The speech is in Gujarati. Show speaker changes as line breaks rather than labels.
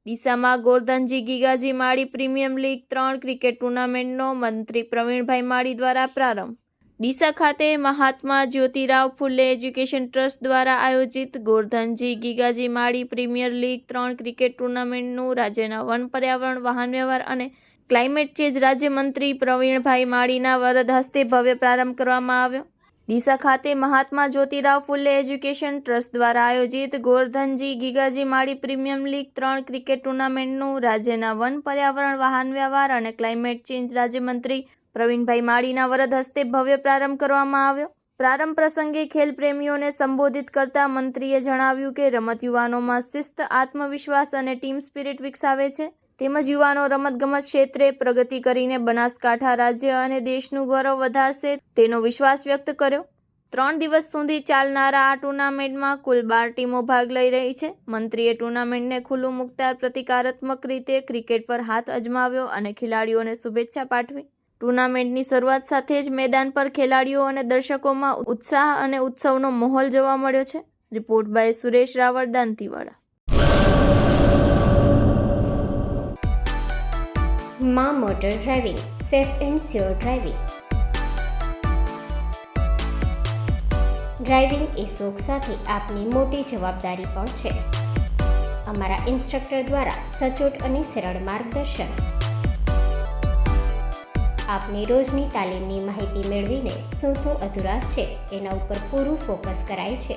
ડીસામાં ગોરધનજી ગીગાજી માળી પ્રીમિયમ લીગ 3 ક્રિકેટ ટુર્નામેન્ટનો મંત્રી પ્રવીણભાઈ માળી દ્વારા પ્રારંભ. ડીસા ખાતે મહાત્મા જ્યોતિરાવ ફુલે એજ્યુકેશન ટ્રસ્ટ દ્વારા આયોજિત ગોરધનજી ગીગાજી માળી પ્રીમિયર લીગ 3 ક્રિકેટ ટુર્નામેન્ટનું રાજ્યના વન પર્યાવરણ વાહન વ્યવહાર અને ક્લાઇમેટ ચેન્જ રાજ્યમંત્રી પ્રવીણભાઈ માળીના વરદ હસ્તે ભવ્ય પ્રારંભ કરવામાં આવ્યો. ડીસા ખાતે મહાત્મા જ્યોતિરાવ ફુલે એજ્યુકેશન ટ્રસ્ટ દ્વારા આયોજિત ગોરધનજી ગીગાજી માળી પ્રીમિયમ લીગ 3 ક્રિકેટ ટુર્નામેન્ટનું રાજ્યના વન પર્યાવરણ વાહન વ્યવહાર અને ક્લાઇમેટ ચેન્જ રાજ્યમંત્રી પ્રવીણભાઈ માળીના વરદ હસ્તે ભવ્ય પ્રારંભ કરવામાં આવ્યો. પ્રારંભ પ્રસંગે ખેલ પ્રેમીઓને સંબોધિત કરતા મંત્રીએ જણાવ્યું કે રમત યુવાનોમાં શિસ્ત, આત્મવિશ્વાસ અને ટીમ સ્પિરિટ વિકસાવે છે તેમજ યુવાનો રમતગમત ક્ષેત્રે પ્રગતિ કરીને બનાસકાંઠા રાજ્ય અને દેશનું ગૌરવ વધારશે તેનો વિશ્વાસ વ્યક્ત કર્યો. 3 દિવસ સુધી ચાલનારા આ ટુર્નામેન્ટમાં કુલ 12 ટીમો ભાગ લઈ રહી છે. મંત્રીએ ટુર્નામેન્ટને ખુલ્લું મૂકતા પ્રતિકારાત્મક રીતે ક્રિકેટ પર હાથ અજમાવ્યો અને ખેલાડીઓને શુભેચ્છા પાઠવી. ટુર્નામેન્ટની શરૂઆત સાથે જ મેદાન પર ખેલાડીઓ અને દર્શકોમાં ઉત્સાહ અને ઉત્સવનો માહોલ જોવા મળ્યો છે. Report by Suresh Raval, Dantiwada.
માં motor driving, safe and sure driving. Driving એ શોખ સાથે આપની મોટી જવાબદારી પણ છે. અમારા ઇન્સ્ટ્રક્ટર દ્વારા સચોટ અને સરળ માર્ગદર્શન. આપની રોજની તાલીમની માહિતી મેળવીને શું અધુરાશ છે એના ઉપર પૂરું ફોકસ કરાય છે.